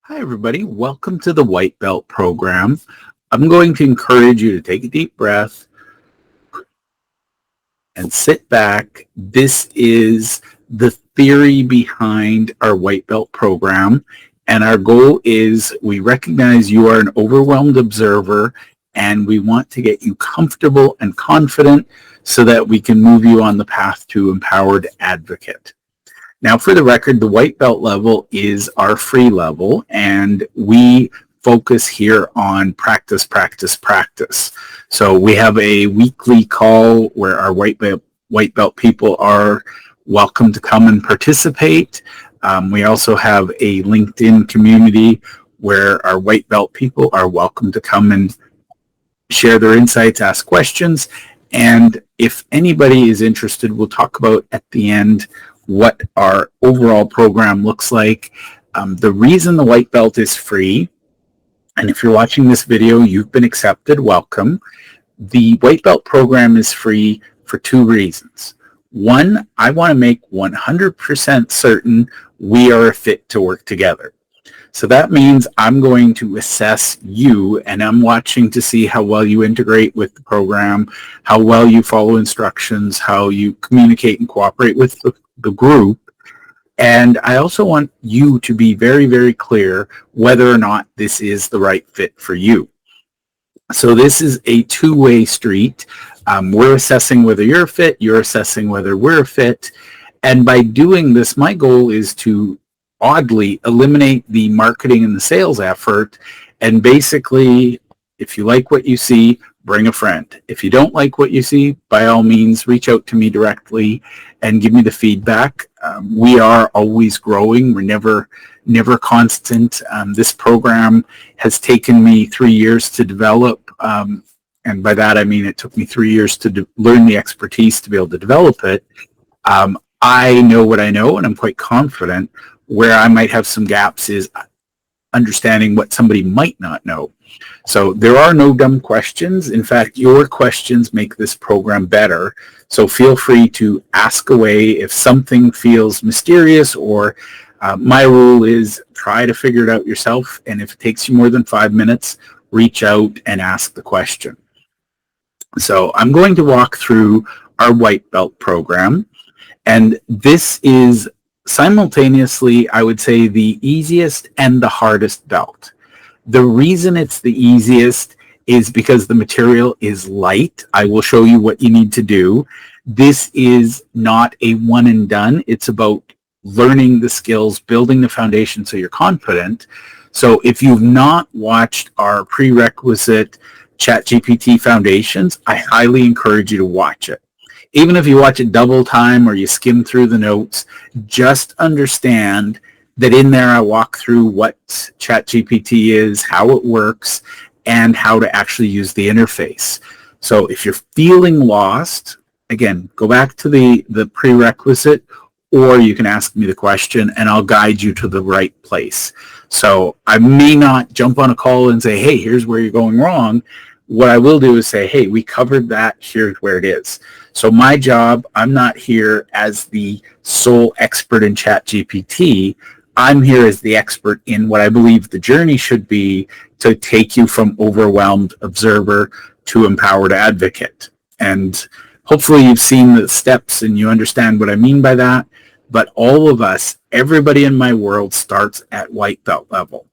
Hi, everybody. Welcome to the White Belt program. I'm going to encourage you to take a deep breath and sit back. This is the theory behind our White Belt program. And our goal is we recognize you are an overwhelmed observer and we want to get you comfortable and confident so that we can move you on the path to empowered advocate. Now, for the record, the white belt level is our free level, and we focus here on practice, practice, practice. So we have a weekly call where our white belt people are welcome to come and participate. We also have a LinkedIn community where our white belt people are welcome to come and share their insights, ask questions. And if anybody is interested, we'll talk about at the end what our overall program looks like. The reason the white belt is free, and if you're watching this video, you've been accepted, welcome. The white belt program is free for two reasons. One, I want to make 100% certain we are a fit to work together. So that means I'm going to assess you, and I'm watching to see how well you integrate with the program, how well you follow instructions, how you communicate and cooperate with the group. And I also want you to be very, very clear whether or not this is the right fit for you. So this is a two-way street. We're assessing whether you're a fit, you're assessing whether we're a fit. And by doing this, my goal is to oddly eliminate the marketing and the sales effort, and basically, if you like what you see, bring a friend. If you don't like what you see, by all means, reach out to me directly and give me the feedback. We are always growing. We're never constant. This program has taken me 3 years to develop, and by that I mean it took me 3 years to learn the expertise to be able to develop it. I know what I know, and I'm quite confident. Where I might have some gaps is understanding what somebody might not know. So there are no dumb questions. In fact, your questions make this program better. So feel free to ask away if something feels mysterious, or my rule is try to figure it out yourself. And if it takes you more than 5 minutes, reach out and ask the question. So I'm going to walk through our white belt program. And this is simultaneously, I would say, the easiest and the hardest belt. The reason it's the easiest is because the material is light. I will show you what you need to do. This is not a one and done. It's about learning the skills, building the foundation so you're confident. So if you've not watched our prerequisite ChatGPT foundations, I highly encourage you to watch it. Even if you watch it double time or you skim through the notes, just understand that in there I walk through what ChatGPT is, how it works, and how to actually use the interface. So if you're feeling lost, again, go back to the prerequisite, or you can ask me the question and I'll guide you to the right place. So I may not jump on a call and say, hey, here's where you're going wrong. What I will do is say, hey, we covered that, here's where it is. So my job, I'm not here as the sole expert in ChatGPT. I'm here as the expert in what I believe the journey should be to take you from overwhelmed observer to empowered advocate. And hopefully you've seen the steps and you understand what I mean by that. But all of us, everybody in my world starts at white belt level.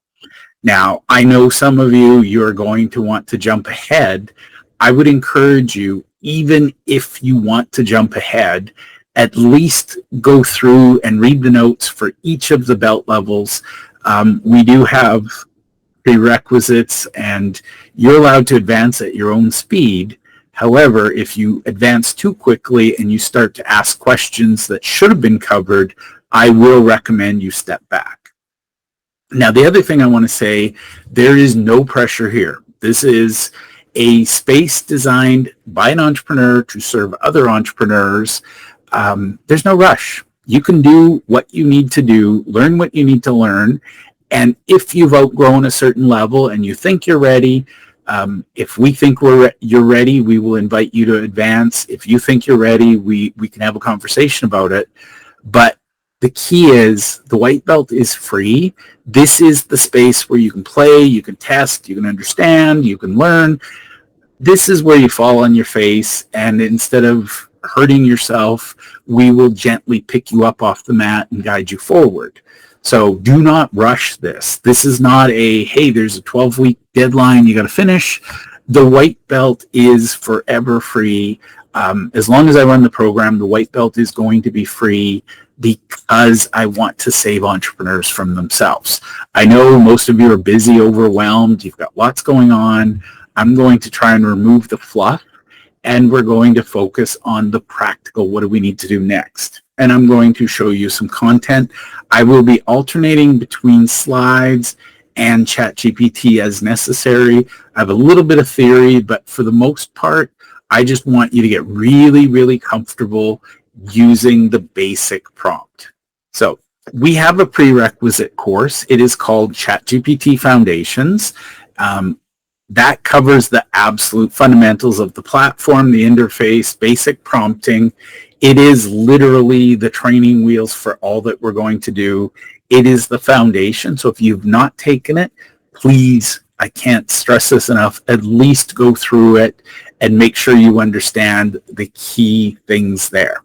Now, I know some of you're going to want to jump ahead. I would encourage you, even if you want to jump ahead, at least go through and read the notes for each of the belt levels. We do have prerequisites, and you're allowed to advance at your own speed. However, if you advance too quickly and you start to ask questions that should have been covered, I will recommend you step back. Now, the other thing I want to say, there is no pressure here. This is a space designed by an entrepreneur to serve other entrepreneurs. There's no rush. You can do what you need to do, learn what you need to learn, and if you've outgrown a certain level and you think you're ready, if we think you're ready, we will invite you to advance. If you think you're ready, we can have a conversation about it. But The key is the white belt is free. This is the space where you can play, you can test, you can understand, you can learn. This is where you fall on your face, and instead of hurting yourself, we will gently pick you up off the mat and guide you forward. So do not rush this. This is not a, hey, there's a 12-week deadline you got to finish. The white belt is forever free. As long as I run the program, the white belt is going to be free because I want to save entrepreneurs from themselves. I know most of you are busy, overwhelmed. You've got lots going on. I'm going to try and remove the fluff, and we're going to focus on the practical. What do we need to do next? And I'm going to show you some content. I will be alternating between slides and ChatGPT as necessary. I have a little bit of theory, but for the most part, I just want you to get really, really comfortable using the basic prompt. So we have a prerequisite course. It is called ChatGPT Foundations. That covers the absolute fundamentals of the platform, the interface, basic prompting. It is literally the training wheels for all that we're going to do. It is the foundation. So if you've not taken it, please, I can't stress this enough, at least go through it and make sure you understand the key things there.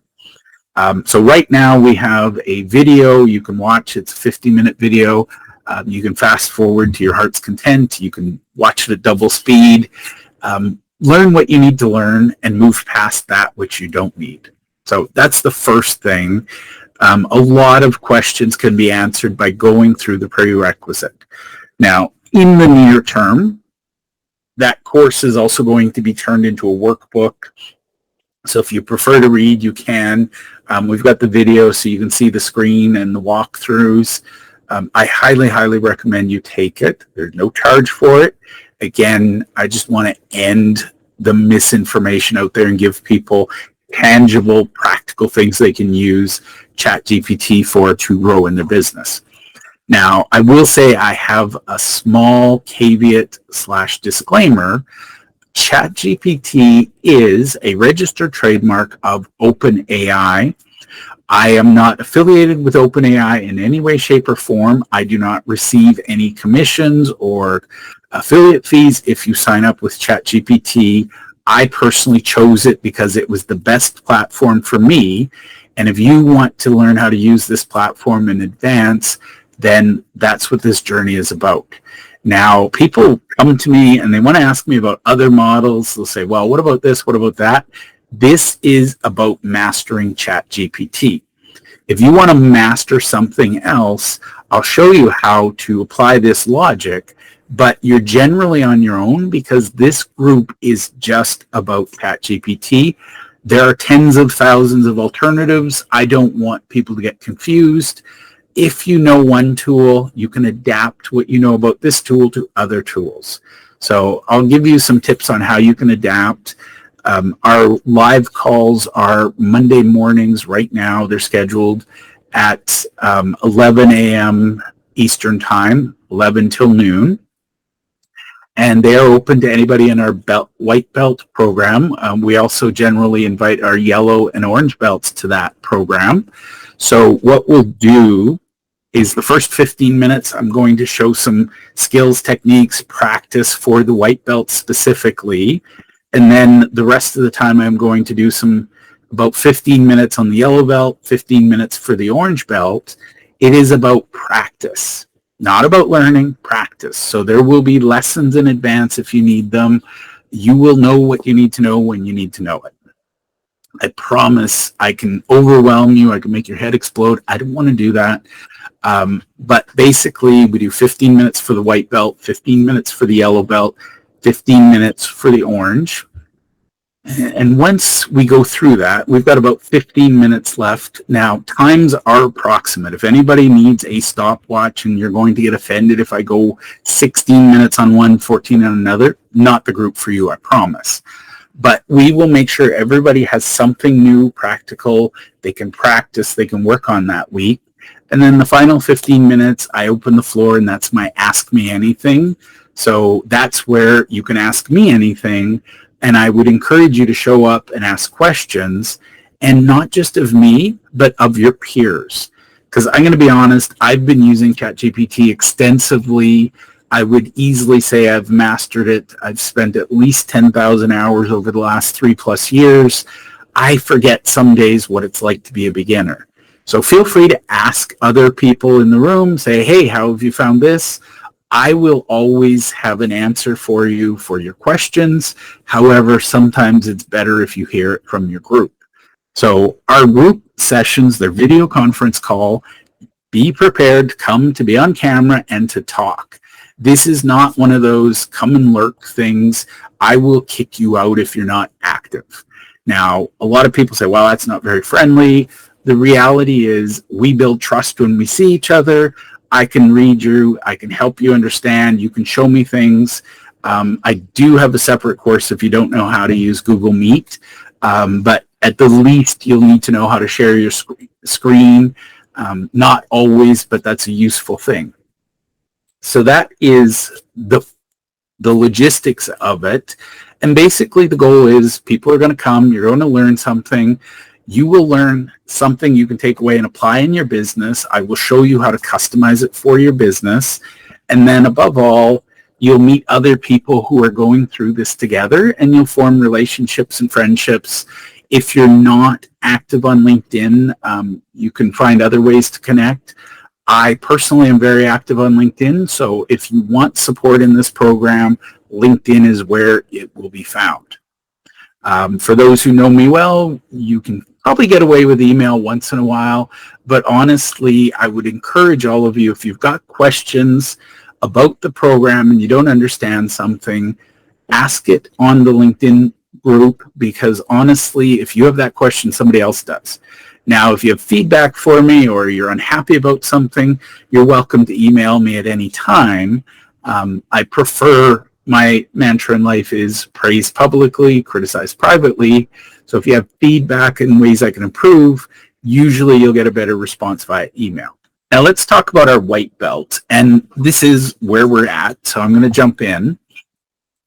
So right now we have a video you can watch. It's a 50-minute video. You can fast forward to your heart's content. You can watch it at double speed. Learn what you need to learn and move past that which you don't need. So that's the first thing. A lot of questions can be answered by going through the prerequisite. Now, in the near term, that course is also going to be turned into a workbook. So if you prefer to read, you can. We've got the video so you can see the screen and the walkthroughs. I highly, highly recommend you take it. There's no charge for it. Again, I just want to end the misinformation out there and give people tangible, practical things they can use ChatGPT for to grow in their business. Now, I will say I have a small caveat / disclaimer. ChatGPT is a registered trademark of OpenAI. I am not affiliated with OpenAI in any way, shape, or form. I do not receive any commissions or affiliate fees if you sign up with ChatGPT. I personally chose it because it was the best platform for me. And if you want to learn how to use this platform in advance, then that's what this journey is about. Now, people come to me and they want to ask me about other models. They'll say, well, what about this? What about that? This is about mastering ChatGPT. If you want to master something else, I'll show you how to apply this logic, but you're generally on your own because this group is just about ChatGPT. There are tens of thousands of alternatives. I don't want people to get confused. If you know one tool, you can adapt what you know about this tool to other tools. So I'll give you some tips on how you can adapt. Our live calls are Monday mornings right now. They're scheduled at 11 a.m. Eastern Time, 11 till noon. And they are open to anybody in our white belt program. We also generally invite our yellow and orange belts to that program. So what we'll do is the first 15 minutes, I'm going to show some skills, techniques, practice for the white belt specifically. And then the rest of the time, I'm going to do about 15 minutes on the yellow belt, 15 minutes for the orange belt. It is about practice, not about learning, practice. So there will be lessons in advance if you need them. You will know what you need to know when you need to know it. I promise I can overwhelm you. I can make your head explode. I don't want to do that. But basically, we do 15 minutes for the white belt, 15 minutes for the yellow belt, 15 minutes for the orange. And once we go through that, we've got about 15 minutes left. Now, times are approximate. If anybody needs a stopwatch and you're going to get offended if I go 16 minutes on one, 14 on another, not the group for you, I promise. But we will make sure everybody has something new, practical, they can practice, they can work on that week. And then the final 15 minutes, I open the floor, and that's my Ask Me Anything. So that's where you can ask me anything. And I would encourage you to show up and ask questions, and not just of me, but of your peers. Because I'm going to be honest, I've been using ChatGPT extensively. I would easily say I've mastered it. I've spent at least 10,000 hours over the last 3+ years. I forget some days what it's like to be a beginner. So feel free to ask other people in the room, say, hey, how have you found this? I will always have an answer for you for your questions. However, sometimes it's better if you hear it from your group. So our group sessions, they're video conference call. Be prepared to come to be on camera and to talk. This is not one of those come and lurk things. I will kick you out if you're not active. Now, a lot of people say, well, that's not very friendly. The reality is we build trust when we see each other. I can read you. I can help you understand. You can show me things. I do have a separate course if you don't know how to use Google Meet. But at the least, you'll need to know how to share your screen. Not always, but that's a useful thing. So that is the logistics of it. And basically the goal is people are going to come, you're going to learn something. You will learn something you can take away and apply in your business. I will show you how to customize it for your business. And then above all, you'll meet other people who are going through this together, and you'll form relationships and friendships. If you're not active on LinkedIn, you can find other ways to connect. I personally am very active on LinkedIn, so if you want support in this program, LinkedIn is where it will be found. For those who know me well, you can probably get away with email once in a while, but honestly, I would encourage all of you, if you've got questions about the program and you don't understand something, ask it on the LinkedIn group, because honestly, if you have that question, somebody else does. Now, if you have feedback for me or you're unhappy about something, you're welcome to email me at any time. I prefer, my mantra in life is praise publicly, criticize privately. So if you have feedback and ways I can improve, usually you'll get a better response via email. Now let's talk about our white belt. And this is where we're at. So I'm going to jump in.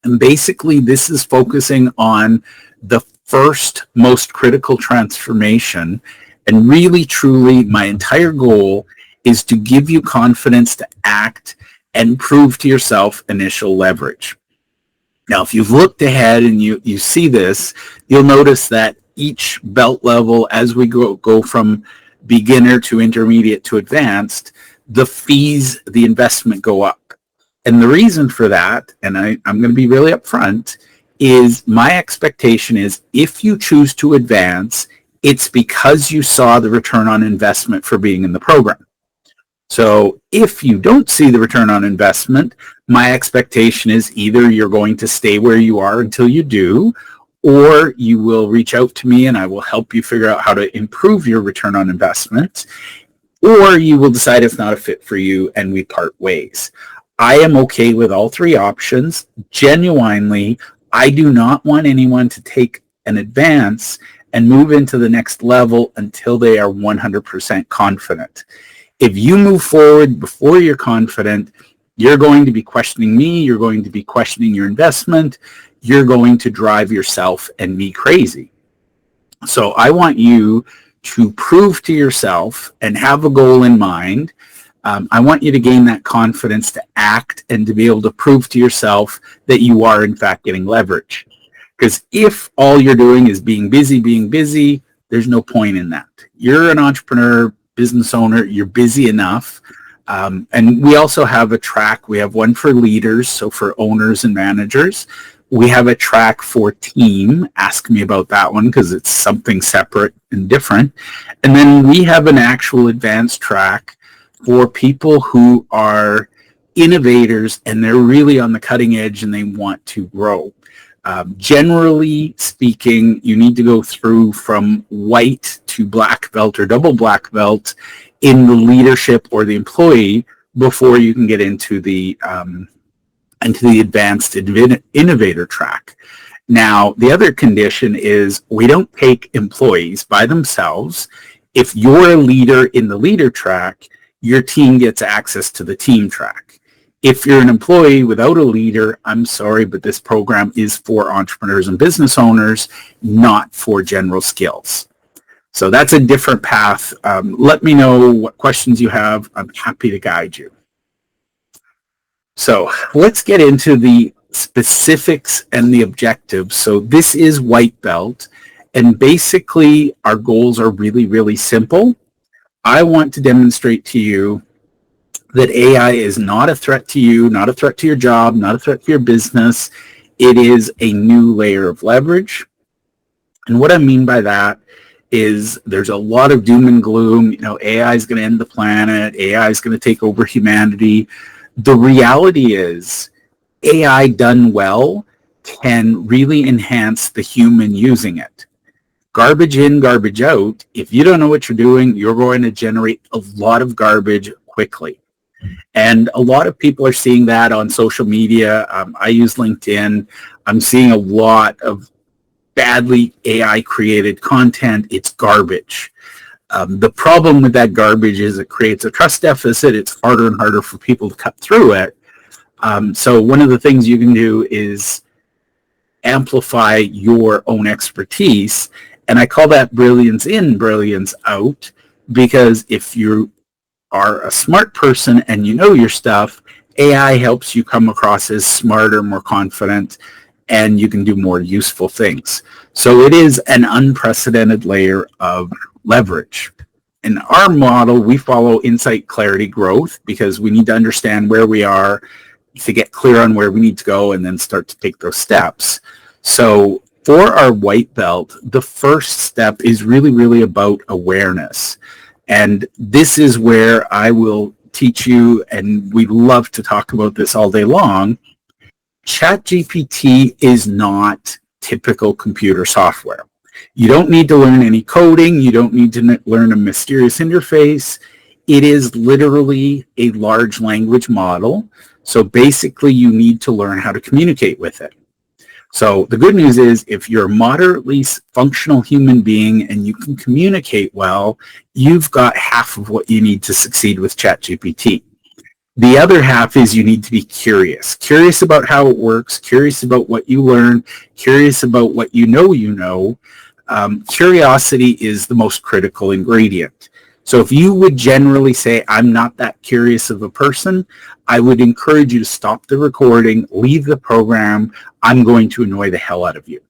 And basically this is focusing on the first most critical transformation. And really, truly, my entire goal is to give you confidence to act and prove to yourself initial leverage. Now, if you've looked ahead and you see this, you'll notice that each belt level, as we go from beginner to intermediate to advanced, the fees, the investment go up. And the reason for that, and I'm going to be really upfront, is my expectation is if you choose to advance, it's because you saw the return on investment for being in the program. So if you don't see the return on investment, my expectation is either you're going to stay where you are until you do, or you will reach out to me and I will help you figure out how to improve your return on investment, or you will decide it's not a fit for you and we part ways. I am okay with all three options. Genuinely, I do not want anyone to take an advance and move into the next level until they are 100% confident. If you move forward before you're confident, you're going to be questioning me, you're going to be questioning your investment, you're going to drive yourself and me crazy. So I want you to prove to yourself and have a goal in mind. I want you to gain that confidence to act and to be able to prove to yourself that you are in fact getting leverage. Because if all you're doing is being busy, there's no point in that. You're an entrepreneur, business owner, you're busy enough. And we also have a track. We have one for leaders, so for owners and managers. We have a track for team. Ask me about that one because it's something separate and different. And then we have an actual advanced track for people who are innovators and they're really on the cutting edge and they want to grow. Generally speaking, you need to go through from white to black belt or double black belt in the leadership or the employee before you can get into the advanced innovator track. Now, the other condition is we don't take employees by themselves. If you're a leader in the leader track, your team gets access to the team track. If you're an employee without a leader, I'm sorry, but this program is for entrepreneurs and business owners, not for general skills. So that's a different path. Let me know what questions you have. I'm happy to guide you. So let's get into the specifics and the objectives. So this is white belt, and basically our goals are really, really simple. I want to demonstrate to you that AI is not a threat to you, not a threat to your job, not a threat to your business. It is a new layer of leverage. And what I mean by that is there's a lot of doom and gloom. AI is going to end the planet. AI is going to take over humanity. The reality is AI done well can really enhance the human using it. Garbage in, garbage out. If you don't know what you're doing, you're going to generate a lot of garbage quickly. And a lot of people are seeing that on social media. I use LinkedIn. I'm seeing a lot of badly AI created content. It's garbage. The problem with that garbage is it creates a trust deficit. It's harder and harder for people to cut through it. So one of the things you can do is amplify your own expertise. And I call that brilliance in, brilliance out, because if you are a smart person and you know your stuff, AI helps you come across as smarter, more confident, and you can do more useful things. So it is an unprecedented layer of leverage. In our model, we follow insight, clarity, growth, because we need to understand where we are to get clear on where we need to go and then start to take those steps. So for our white belt, the first step is really, really about awareness. And this is where I will teach you, and we love to talk about this all day long. ChatGPT is not typical computer software. You don't need to learn any coding. You don't need to learn a mysterious interface. It is literally a large language model. So basically, you need to learn how to communicate with it. So the good news is if you're a moderately functional human being and you can communicate well, you've got half of what you need to succeed with ChatGPT. The other half is you need to be curious about how it works, curious about what you learn, curious about what you know. Curiosity is the most critical ingredient. So if you would generally say, I'm not that curious of a person, I would encourage you to stop the recording, leave the program. I'm going to annoy the hell out of you.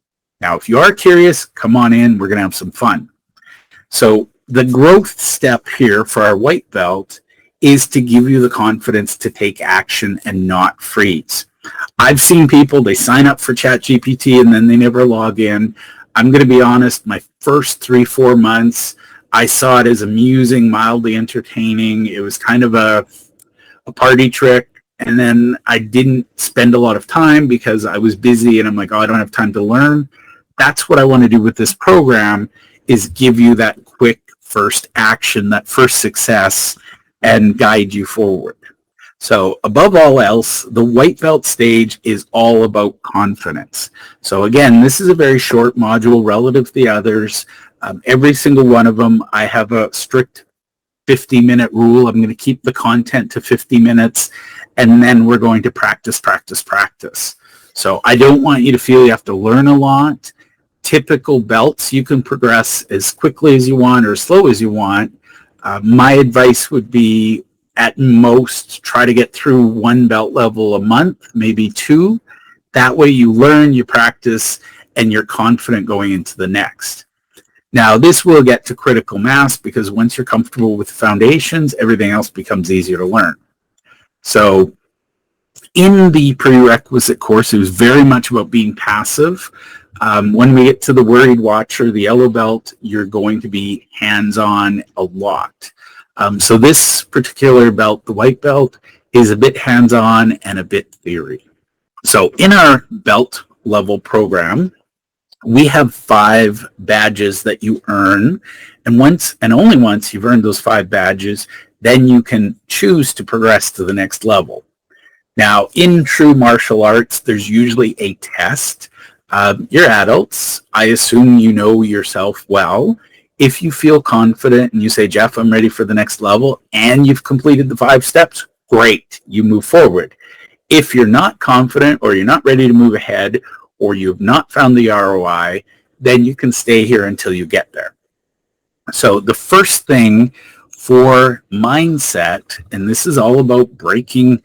Now, if you are curious, come on in. We're going to have some fun. So the growth step here for our white belt is to give you the confidence to take action and not freeze. I've seen people, they sign up for ChatGPT and then they never log in. I'm going to be honest, my first 3-4 months, I saw it as amusing, mildly entertaining. It was kind of a party trick. And then I didn't spend a lot of time because I was busy and I'm like, oh, I don't have time to learn. That's what I want to do with this program, is give you that quick first action, that first success, and guide you forward. So above all else, the white belt stage is all about confidence. So again, this is a very short module relative to the others. Every single one of them, I have a strict 50-minute rule. I'm going to keep the content to 50 minutes, and then we're going to practice. So I don't want you to feel you have to learn a lot. Typical belts, you can progress as quickly as you want or as slow as you want. My advice would be, at most, try to get through one belt level a month, maybe 2. That way you learn, you practice, and you're confident going into the next. Now, this will get to critical mass because once you're comfortable with the foundations, everything else becomes easier to learn. So in the prerequisite course, it was very much about being passive. When we get to the worried watcher, the yellow belt, you're going to be hands-on a lot. So this particular belt, the white belt, is a bit hands-on and a bit theory. So in our belt level program, we have 5 badges that you earn. And once and only once you've earned those 5 badges, then you can choose to progress to the next level. Now, in true martial arts, there's usually a test. You're adults. I assume you know yourself well. If you feel confident and you say, Jeff, I'm ready for the next level, and you've completed the 5 steps, great, you move forward. If you're not confident or you're not ready to move ahead or you've not found the ROI, then you can stay here until you get there. So the first thing for mindset, and this is all about breaking,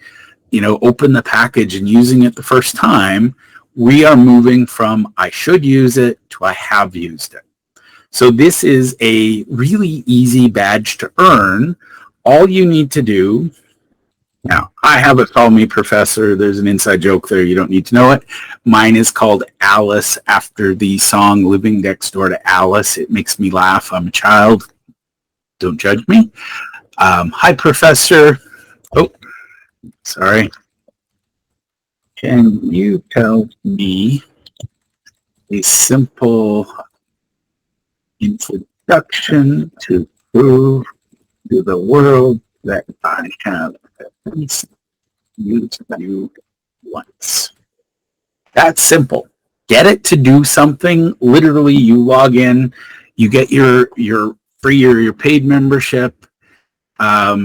open the package and using it the first time, we are moving from I should use it to I have used it. So this is a really easy badge to earn. All you need to do, now I have it called me Professor. There's an inside joke there. You don't need to know it. Mine is called Alice after the song Living Next Door to Alice. It makes me laugh. I'm a child. Don't judge me. Hi, Professor. Oh, sorry. Can you tell me a simple introduction to prove to the world that I have at least used you once? That's simple. Get it to do something. Literally, you log in, you get your free or your paid membership. Yeah.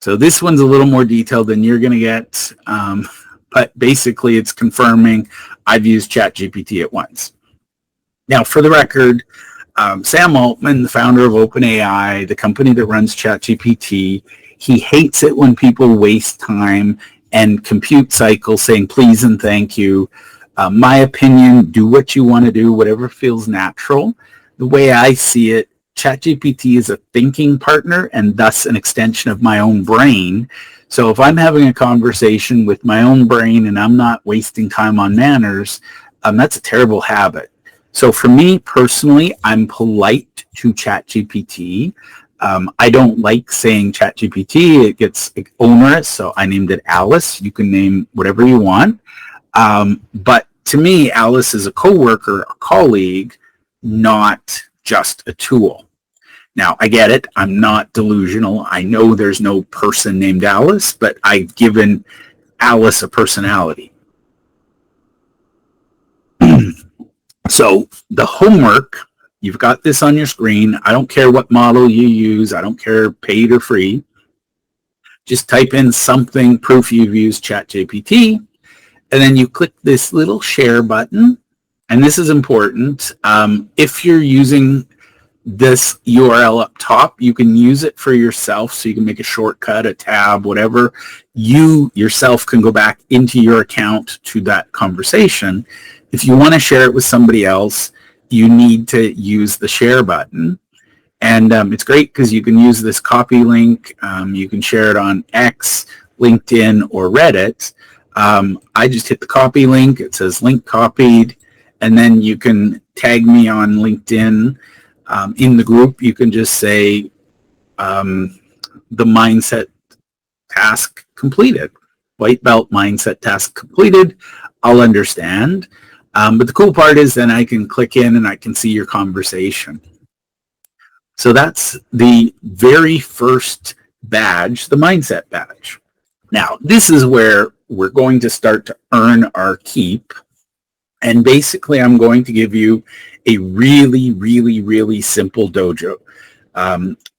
So this one's a little more detailed than you're going to get. But basically, it's confirming I've used ChatGPT at once. Now, for the record, Sam Altman, the founder of OpenAI, the company that runs ChatGPT, he hates it when people waste time and compute cycles saying please and thank you. My opinion, do what you want to do, whatever feels natural. The way I see it, ChatGPT is a thinking partner and thus an extension of my own brain. So if I'm having a conversation with my own brain and I'm not wasting time on manners, that's a terrible habit. So for me personally, I'm polite to ChatGPT. I don't like saying ChatGPT. It gets onerous, so I named it Alice. You can name whatever you want. But to me, Alice is a coworker, a colleague, not just a tool. Now, I get it. I'm not delusional. I know there's no person named Alice, but I've given Alice a personality. So the homework, you've got this on your screen. I don't care what model you use. I don't care paid or free. Just type in something, proof you've used ChatGPT, and then you click this little share button. And this is important. If you're using this URL up top, you can use it for yourself. So you can make a shortcut, a tab, whatever. You yourself can go back into your account to that conversation. If you want to share it with somebody else, you need to use the share button. And it's great because you can use this copy link. You can share it on X, LinkedIn, or Reddit. I just hit the copy link. It says link copied. And then you can tag me on LinkedIn. In the group, you can just say the mindset task completed. White belt mindset task completed. I'll understand. But the cool part is then I can click in and I can see your conversation. So that's the very first badge, the mindset badge. Now, this is where we're going to start to earn our keep. And basically, I'm going to give you a really, really, really simple dojo.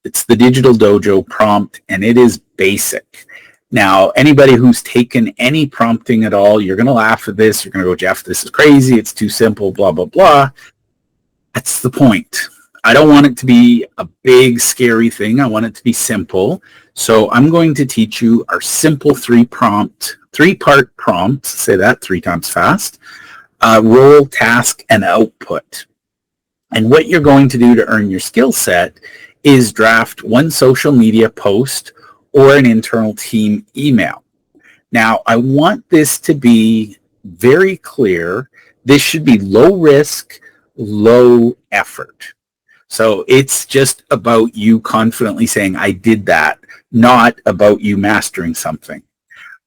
It's the Digital Dojo prompt, and it is basic. Now, anybody who's taken any prompting at all, you're going to laugh at this. You're going to go, Jeff, this is crazy. It's too simple, blah, blah, blah. That's the point. I don't want it to be a big, scary thing. I want it to be simple. So I'm going to teach you our simple three-part prompt. Say that 3 times fast. Role, task, and output. And what you're going to do to earn your skill set is draft one social media post or an internal team email. Now, I want this to be very clear. This should be low risk, low effort. So it's just about you confidently saying, I did that, not about you mastering something.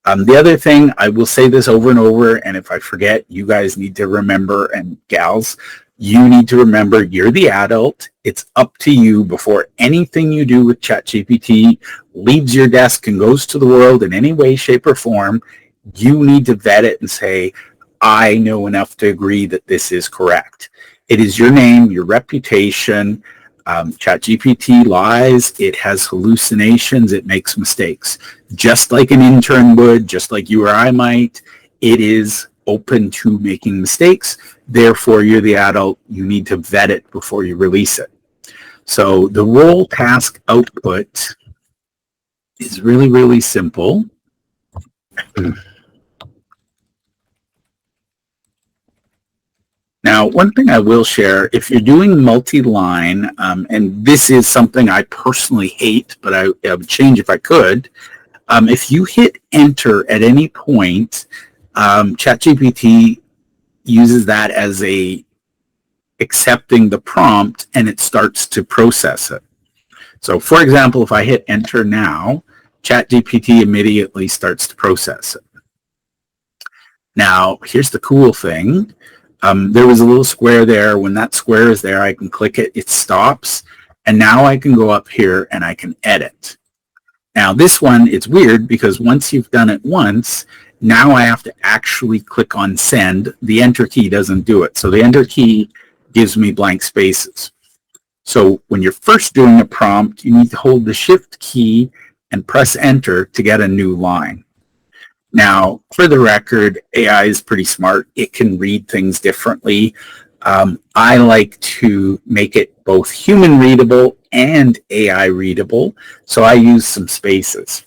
The other thing, I will say this over and over, and if I forget, you guys need to remember, and gals, you need to remember you're the adult. It's up to you before anything you do with ChatGPT leaves your desk and goes to the world in any way, shape, or form. You need to vet it and say, I know enough to agree that this is correct. It is your name, your reputation. ChatGPT lies. It has hallucinations. It makes mistakes. Just like an intern would, just like you or I might, it is open to making mistakes. Therefore, you're the adult. You need to vet it before you release it. So the role task output is really, really simple. Now, one thing I will share, if you're doing multi-line, and this is something I personally hate, but I would change if I could, if you hit enter at any point, ChatGPT uses that as a accepting the prompt, and it starts to process it. So, for example, if I hit enter now, ChatGPT immediately starts to process it. Now, here's the cool thing. There was a little square there. When that square is there, I can click it, it stops, and now I can go up here and I can edit. Now, this one, it's weird because once you've done it once, now I have to actually click on send. The enter key doesn't do it. So the enter key gives me blank spaces. So when you're first doing a prompt, you need to hold the shift key and press enter to get a new line. Now, for the record, AI is pretty smart. It can read things differently. I like to make it both human readable and AI readable, so I use some spaces.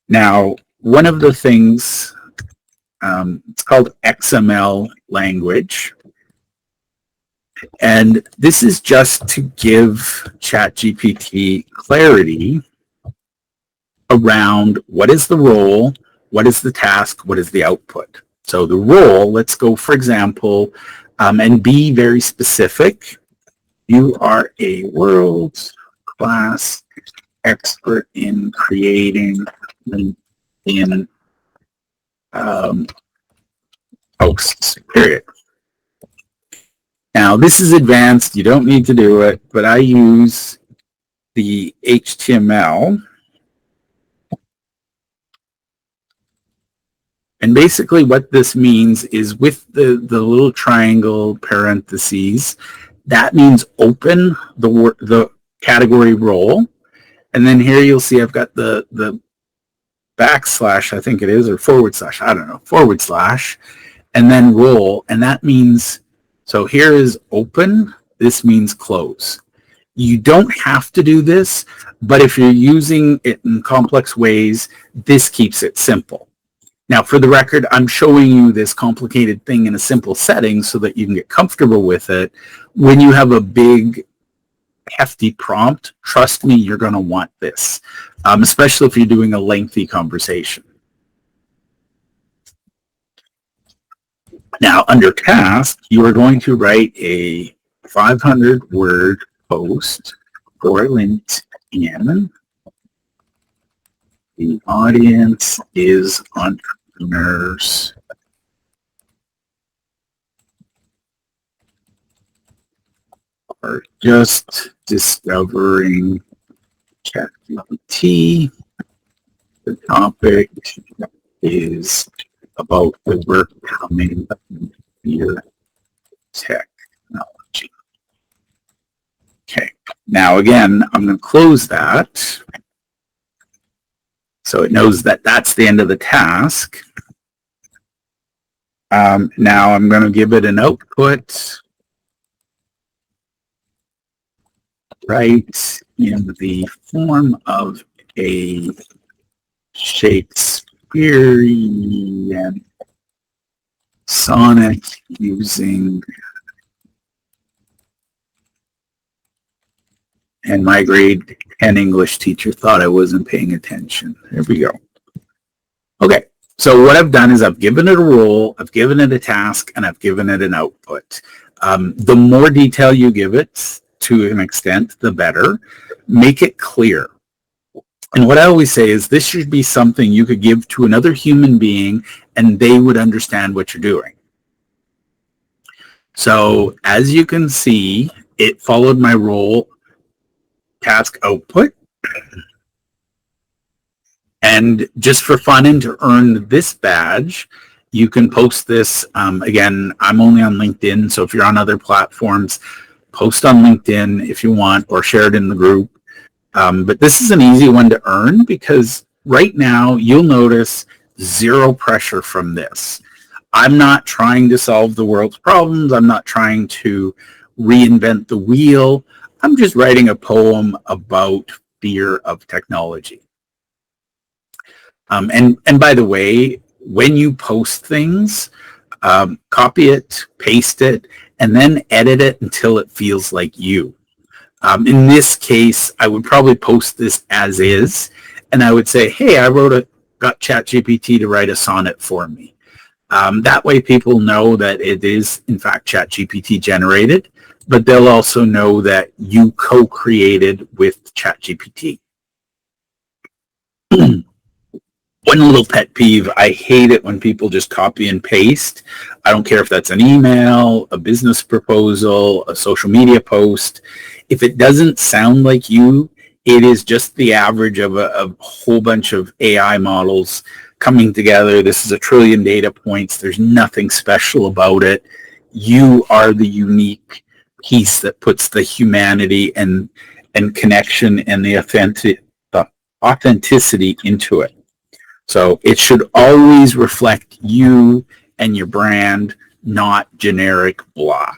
Now, one of the things, it's called XML language, and this is just to give ChatGPT clarity around what is the role, what is the task, what is the output. So the role, let's go, for example, and be very specific. You are a world-class expert in creating LinkedIn posts, period. Now, this is advanced. You don't need to do it, but I use the HTML. And basically what this means is with the little triangle parentheses, that means open the category role. And then here you'll see I've got the backslash, I think it is, or forward slash, I don't know, forward slash, and then role. And that means, so here is open, this means close. You don't have to do this, but if you're using it in complex ways, this keeps it simple. Now, for the record, I'm showing you this complicated thing in a simple setting so that you can get comfortable with it. When you have a big, hefty prompt, trust me, you're going to want this, especially if you're doing a lengthy conversation. Now, under task, you are going to write a 500-word post for LinkedIn. The audience is entrepreneurs are just discovering ChatGPT. The topic is about overcoming fear technology. Okay, now again, I'm going to close that. So it knows that that's the end of the task. Now I'm going to give it an output right in the form of a Shakespearean sonnet using, and my grade 10 English teacher thought I wasn't paying attention. There we go. Okay, so what I've done is I've given it a role, I've given it a task, and I've given it an output. The more detail you give it, to an extent, the better. Make it clear. And what I always say is this should be something you could give to another human being and they would understand what you're doing. So as you can see, it followed my role, task, output. And just for fun and to earn this badge, you can post this. Again, I'm only on LinkedIn, so if you're on other platforms, post on LinkedIn if you want, or share it in the group. But this is an easy one to earn because right now you'll notice zero pressure from this. I'm not trying to solve the world's problems. I'm not trying to reinvent the wheel. I'm just writing a poem about fear of technology. And by the way, when you post things, copy it, paste it, and then edit it until it feels like you. In this case, I would probably post this as is, and I would say, hey, got ChatGPT to write a sonnet for me. That way people know that it is, in fact, ChatGPT generated, but they'll also know that you co-created with ChatGPT. One little pet peeve, I hate it when people just copy and paste. I don't care if that's an email, a business proposal, a social media post. If it doesn't sound like you, it is just the average of a whole bunch of AI models coming together. This is 1 trillion data points. There's nothing special about it. You are the unique piece that puts the humanity and connection and the authenticity into it. So it should always reflect you and your brand, not generic blah.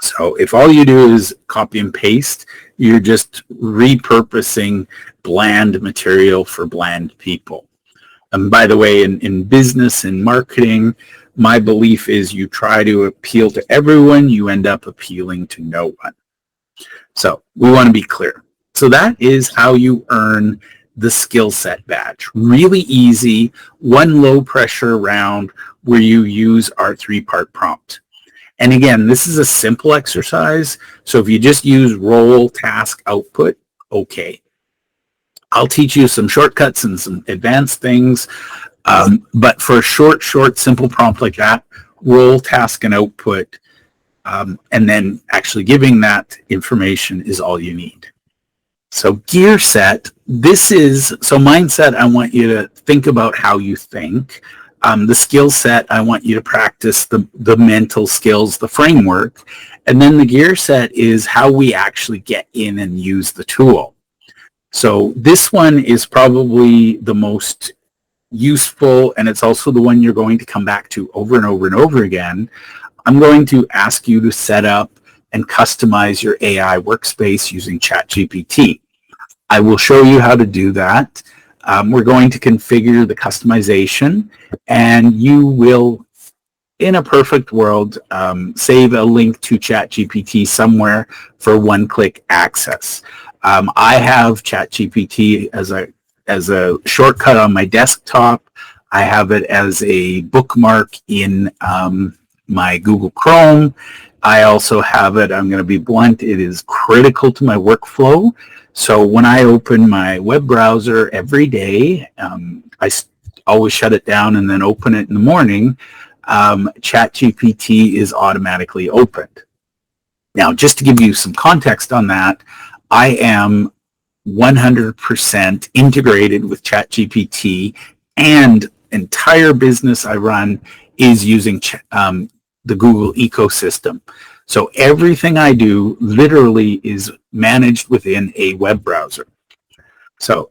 So if all you do is copy and paste, you're just repurposing bland material for bland people. And by the way, in business and marketing, my belief is you try to appeal to everyone, you end up appealing to no one. So we want to be clear. So that is how you earn the skill set badge. Really easy, one low pressure round where you use our 3-part prompt. And again, this is a simple exercise. So if you just use role, task, output, okay. I'll teach you some shortcuts and some advanced things. But for a short, simple prompt like that, role, task, and output, and then actually giving that information is all you need. So gear set, so mindset, I want you to think about how you think. The skill set, I want you to practice the mental skills, the framework. And then the gear set is how we actually get in and use the tool. So this one is probably the most useful, and it's also the one you're going to come back to over and over and over again. I'm going to ask you to set up and customize your AI workspace using ChatGPT. I will show you how to do that. We're going to configure the customization, and you will, in a perfect world, save a link to ChatGPT somewhere for one-click access. I have ChatGPT as a shortcut on my desktop. I have it as a bookmark in my Google Chrome. I also have it, I'm going to be blunt, it is critical to my workflow. So when I open my web browser every day, I always shut it down and then open it in the morning. ChatGPT is automatically opened. Now, just to give you some context on that, I am 100% integrated with ChatGPT, and entire business I run is using the Google ecosystem. So everything I do literally is managed within a web browser. So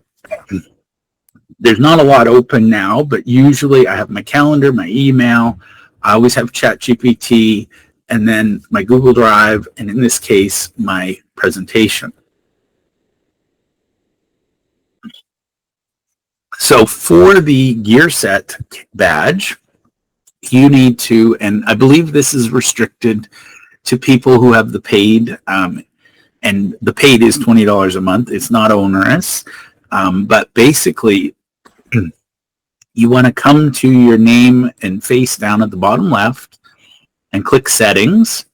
there's not a lot open now, but usually I have my calendar, my email, I always have ChatGPT, and then my Google Drive, and in this case, my presentation. So for the gear set badge, you need to, and I believe this is restricted to people who have the paid, and the paid is $20 a month. It's not onerous, but basically you want to come to your name and face down at the bottom left and click settings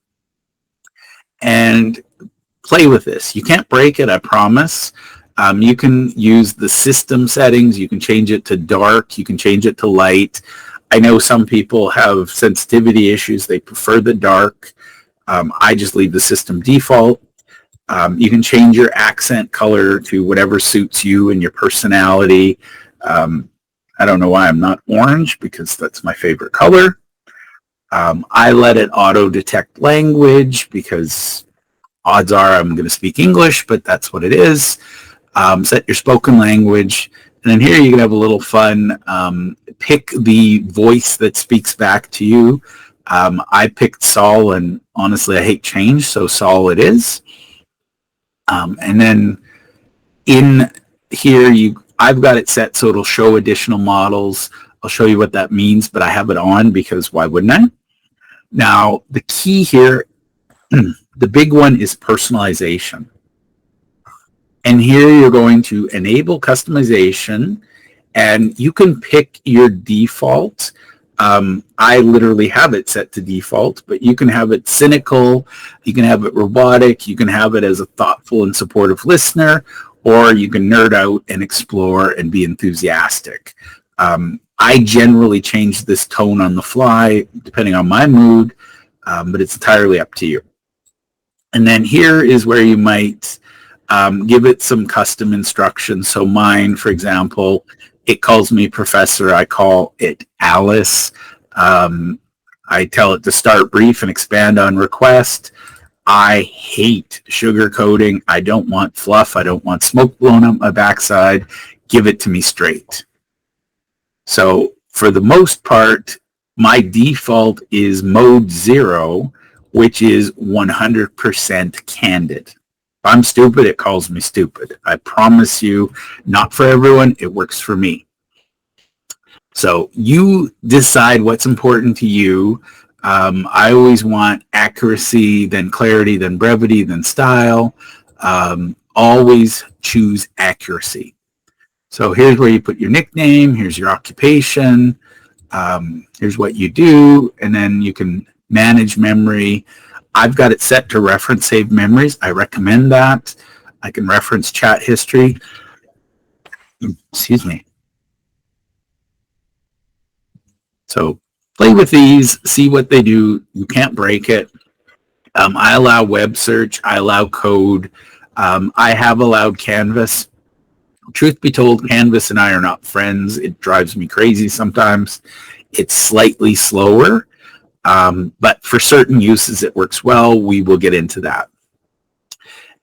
and play with this. You can't break it, I promise. You can use the system settings. You can change it to dark. You can change it to light. I know some people have sensitivity issues. They prefer the dark. I just leave the system default. You can change your accent color to whatever suits you and your personality. I don't know why I'm not orange, because that's my favorite color. I let it auto-detect language because odds are I'm going to speak English, but that's what it is. Set your spoken language. And then here you can have a little fun. pick the voice that speaks back to you. I picked Saul, and honestly, I hate change, so Saul it is. And then in here, I've got it set so it'll show additional models. I'll show you what that means, but I have it on because why wouldn't I? Now, the key here, the big one is personalization. And here you're going to enable customization, and you can pick your default. I literally have it set to default, but you can have it cynical, you can have it robotic, you can have it as a thoughtful and supportive listener, or you can nerd out and explore and be enthusiastic. I generally change this tone on the fly, depending on my mood, but it's entirely up to you. And then here is where you might give it some custom instructions. So mine, for example, it calls me Professor. I call it Alice. I tell it to start brief and expand on request. I hate sugarcoating. I don't want fluff. I don't want smoke blown up my backside. Give it to me straight. So for the most part, my default is mode 0, which is 100% candid. If I'm stupid, it calls me stupid. I promise you, not for everyone, it works for me. So you decide what's important to you. I always want accuracy, then clarity, then brevity, then style. Always choose accuracy. So here's where you put your nickname, here's your occupation, here's what you do, and then you can manage memory. I've got it set to reference saved memories. I recommend that. I can reference chat history. Excuse me. So play with these, see what they do. You can't break it. I allow web search. I allow code. I have allowed Canvas. Truth be told, Canvas and I are not friends. It drives me crazy sometimes. It's slightly slower, but for certain uses it works well. We will get into that.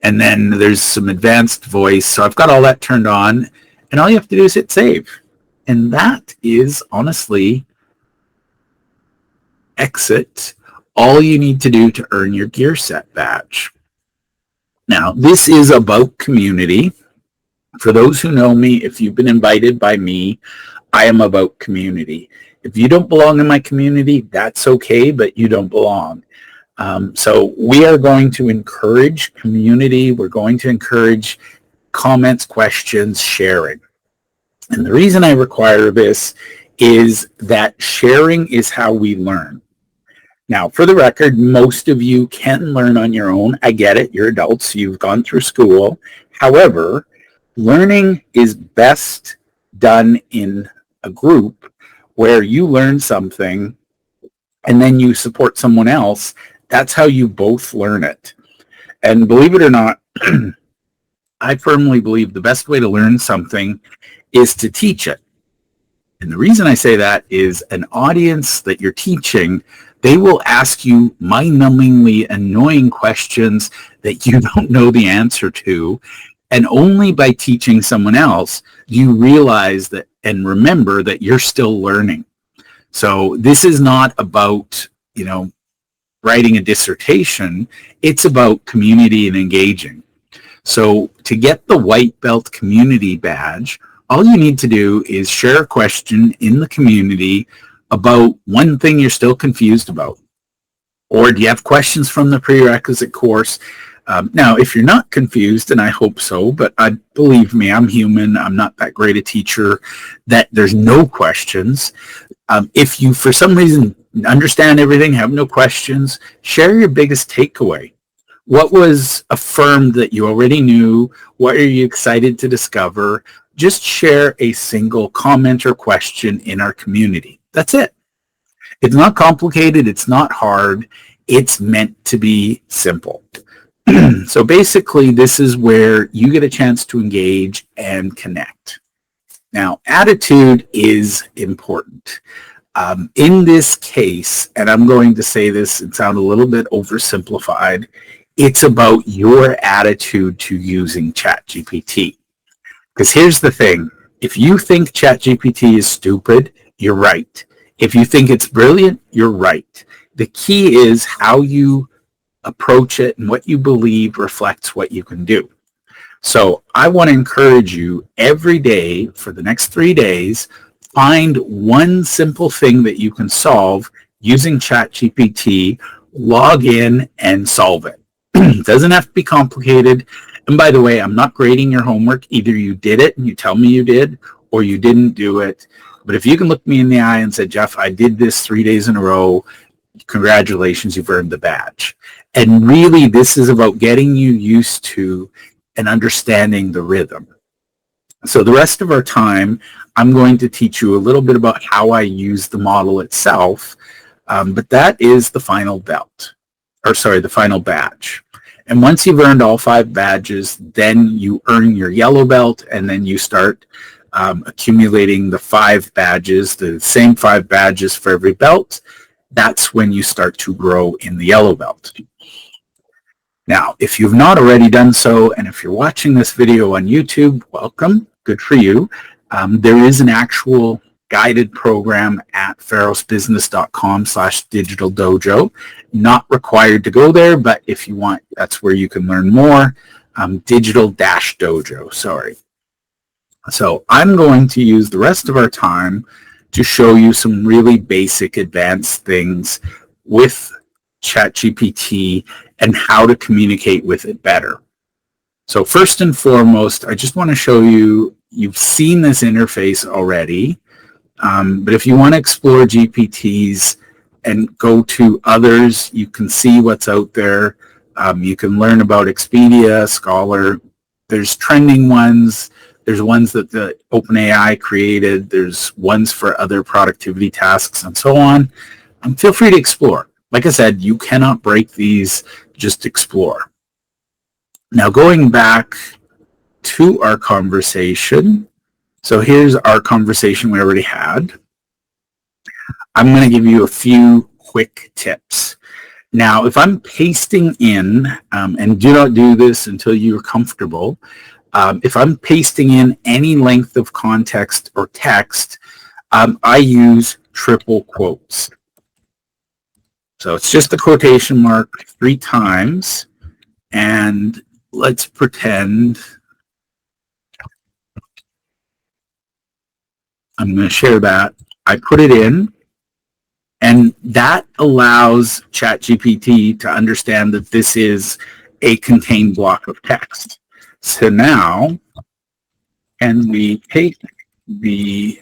And then there's some advanced voice. So I've got all that turned on, and all you have to do is hit save. And that is honestly exit. All you need to do to earn your gear set badge. Now, this is about community. For those who know me, if you've been invited by me, I am about community. If you don't belong in my community, that's okay, but you don't belong. So we are going to encourage community. We're going to encourage comments, questions, sharing. And the reason I require this is that sharing is how we learn. Now, for the record, most of you can learn on your own. I get it. You're adults. You've gone through school. However, learning is best done in a group where you learn something and then you support someone else. That's how you both learn it. And believe it or not, I firmly believe the best way to learn something is to teach it. And the reason I say that is an audience that you're teaching, they will ask you mind-numbingly annoying questions that you don't know the answer to. And only by teaching someone else do you realize that and remember that you're still learning. So this is not about, writing a dissertation. It's about community and engaging. So to get the white belt community badge, all you need to do is share a question in the community about one thing you're still confused about. Or do you have questions from the prerequisite course? Now, if you're not confused, and I hope so, but believe me, I'm human. I'm not that great a teacher that there's no questions. If you, for some reason, understand everything, have no questions, share your biggest takeaway. What was affirmed that you already knew? What are you excited to discover? Just share a single comment or question in our community. That's it. It's not complicated. It's not hard. It's meant to be simple. So basically, this is where you get a chance to engage and connect. Now, attitude is important. In this case, and I'm going to say this and sound a little bit oversimplified, it's about your attitude to using ChatGPT. Because here's the thing. If you think ChatGPT is stupid, you're right. If you think it's brilliant, you're right. The key is how you approach it, and what you believe reflects what you can do. So I want to encourage you every day for the next 3 days, find one simple thing that you can solve using ChatGPT, log in and solve it. It doesn't have to be complicated. And by the way, I'm not grading your homework. Either you did it and you tell me you did, or you didn't do it. But if you can look me in the eye and say, Jeff, I did this 3 days in a row, congratulations, you've earned the badge. And really, this is about getting you used to and understanding the rhythm. So the rest of our time, I'm going to teach you a little bit about how I use the model itself, but that is the final the final badge. And once you've earned all 5 badges, then you earn your yellow belt, and then you start accumulating the 5 badges, the same 5 badges for every belt. That's when you start to grow in the yellow belt. Now, if you've not already done so, and if you're watching this video on YouTube, welcome, good for you. There is an actual guided program at pharosbusiness.com/digital dojo. Not required to go there, but if you want, that's where you can learn more. Digital-dojo, sorry. So I'm going to use the rest of our time to show you some really basic advanced things with ChatGPT and how to communicate with it better. So first and foremost, I just want to show you, you've seen this interface already, but if you want to explore GPTs and go to others, you can see what's out there. You can learn about Expedia, Scholar. There's trending ones. There's ones that the OpenAI created. There's ones for other productivity tasks and so on. Feel free to explore. Like I said, you cannot break these, just explore. Now going back to our conversation. So here's our conversation we already had. I'm going to give you a few quick tips. Now, if I'm pasting in, and do not do this until you're comfortable, if I'm pasting in any length of context or text, I use triple quotes. So it's just the quotation mark 3 times, and let's pretend I'm going to share that. I put it in, and that allows ChatGPT to understand that this is a contained block of text. So now, can we take the,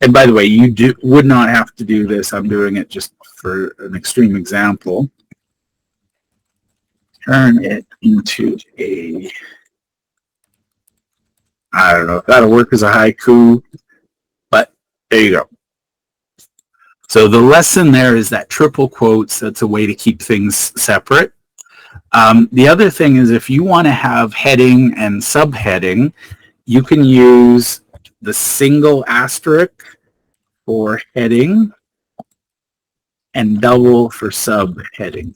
and by the way, you would not have to do this. I'm doing it just for an extreme example. Turn it into a, I don't know if that'll work as a haiku, but there you go. So the lesson there is that triple quotes, that's a way to keep things separate. The other thing is, if you want to have heading and subheading, you can use the single asterisk for heading and double for subheading.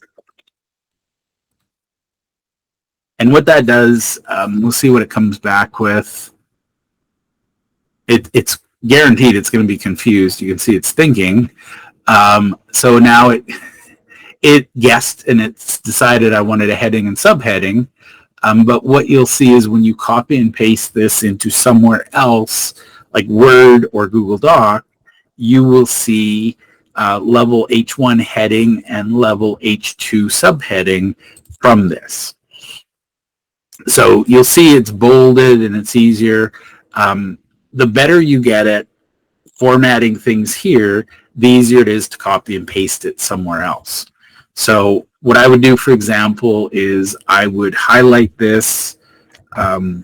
And what that does, we'll see what it comes back with. It's guaranteed it's going to be confused. You can see it's thinking. So now it guessed, and it's decided I wanted a heading and subheading. But what you'll see is when you copy and paste this into somewhere else, like Word or Google Doc, you will see level H1 heading and level H2 subheading from this. So you'll see it's bolded and it's easier. The better you get at formatting things here, the easier it is to copy and paste it somewhere else. So what I would do, for example, is I would highlight this, and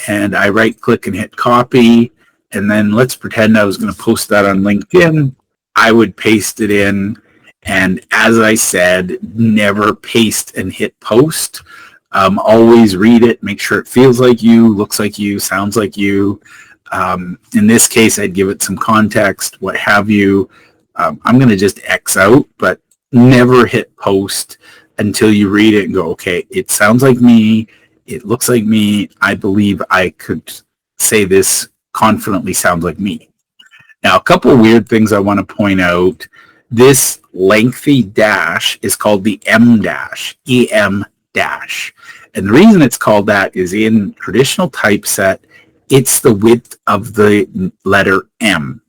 I right-click and hit copy, and then let's pretend I was going to post that on LinkedIn. I would paste it in, and as I said, never paste and hit post. Always read it, make sure it feels like you, looks like you, sounds like you. In this case, I'd give it some context, what have you. I'm going to just X out, but never hit post until you read it and go, okay, it sounds like me, it looks like me, I believe I could say this confidently sounds like me. Now, a couple weird things I want to point out. This lengthy dash is called the M dash, EM dash. And the reason it's called that is in traditional typeset, it's the width of the letter M.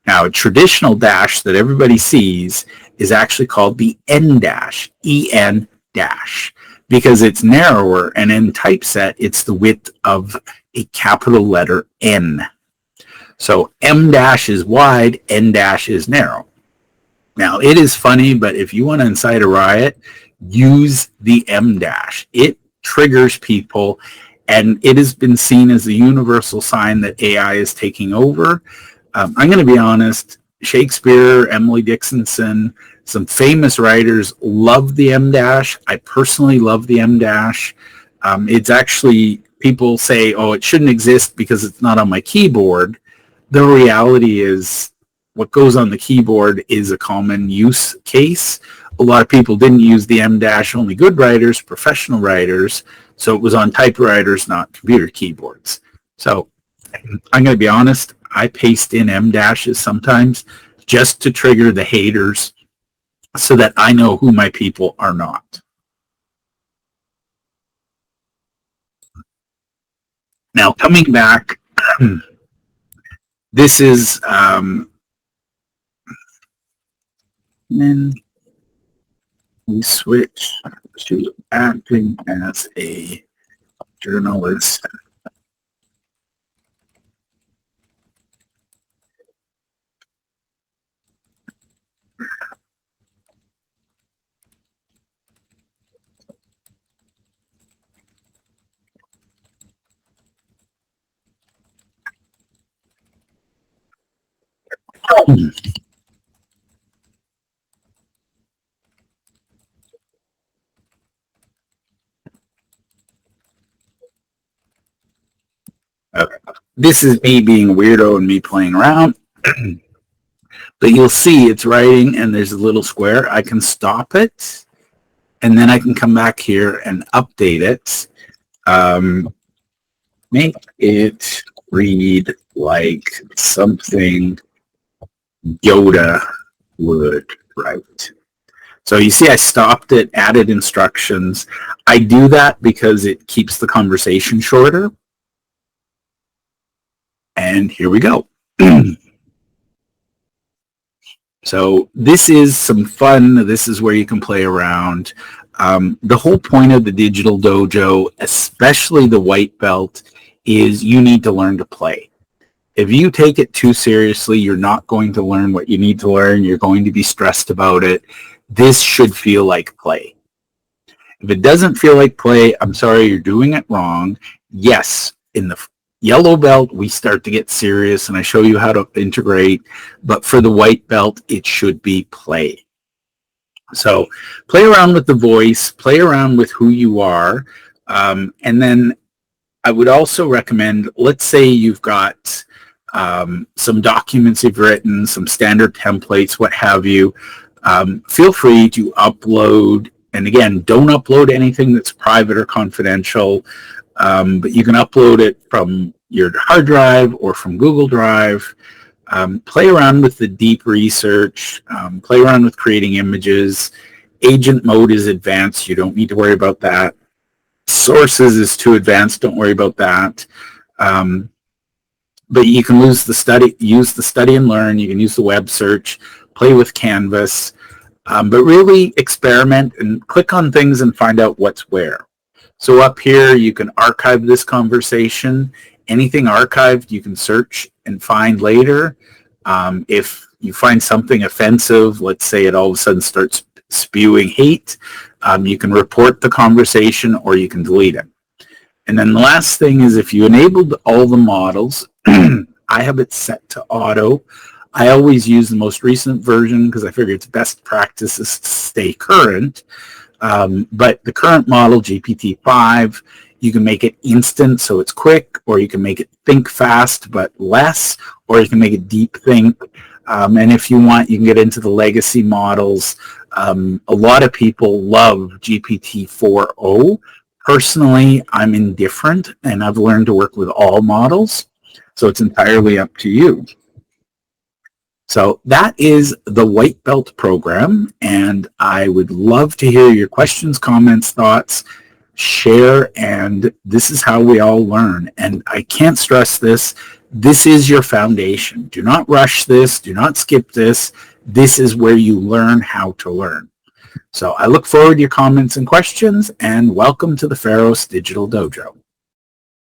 Now, a traditional dash that everybody sees is actually called the N dash, EN dash, because it's narrower, and in typeset, it's the width of a capital letter N. So M dash is wide, N dash is narrow. Now, it is funny, but if you want to incite a riot, use the M dash. It triggers people, and it has been seen as the universal sign that AI is taking over. I'm going to be honest, Shakespeare, Emily Dickinson, some famous writers love the M dash. I personally love the M dash. It's actually, people say, oh, it shouldn't exist because it's not on my keyboard. The reality is what goes on the keyboard is a common use case. A lot of people didn't use the M dash, only good writers, professional writers. So it was on typewriters, not computer keyboards. So I'm going to be honest, I paste in M dashes sometimes just to trigger the haters so that I know who my people are not. Now, coming back, this is, then we switch to acting as a journalist. Okay. This is me being a weirdo and me playing around. But you'll see it's writing and there's a little square. I can stop it, and then I can come back here and update it. Make it read like something Yoda would write. So you see I stopped it, added instructions. I do that because it keeps the conversation shorter. And here we go. So this is some fun. This is where you can play around. The whole point of the Digital Dojo, especially the white belt, is you need to learn to play. If you take it too seriously, you're not going to learn what you need to learn. You're going to be stressed about it. This should feel like play. If it doesn't feel like play, I'm sorry, you're doing it wrong. Yes, in the yellow belt, we start to get serious, and I show you how to integrate. But for the white belt, it should be play. So play around with the voice, play around with who you are, and then I would also recommend, let's say you've got some documents you've written, some standard templates, what have you. Feel free to upload, and again, don't upload anything that's private or confidential, but you can upload it from your hard drive or from Google Drive. Play around with the deep research, play around with creating images. Agent mode is advanced, you don't need to worry about that. Sources is too advanced, don't worry about that. But you can use the study and learn, you can use the web search, play with Canvas, but really experiment and click on things and find out what's where. So up here, you can archive this conversation. Anything archived, you can search and find later. If you find something offensive, let's say it all of a sudden starts spewing hate, you can report the conversation or you can delete it. And then the last thing is, if you enabled all the models, I have it set to auto. I always use the most recent version because I figure it's best practices to stay current. But the current model, GPT-5, you can make it instant so it's quick, or you can make it think fast but less, or you can make it deep think. And if you want, you can get into the legacy models. A lot of people love GPT-4o. Personally, I'm indifferent, and I've learned to work with all models, so it's entirely up to you. So that is the White Belt program, and I would love to hear your questions, comments, thoughts, share, and this is how we all learn. And I can't stress this. This is your foundation. Do not rush this. Do not skip this. This is where you learn how to learn. So I look forward to your comments and questions, and welcome to the Pharos Digital Dojo.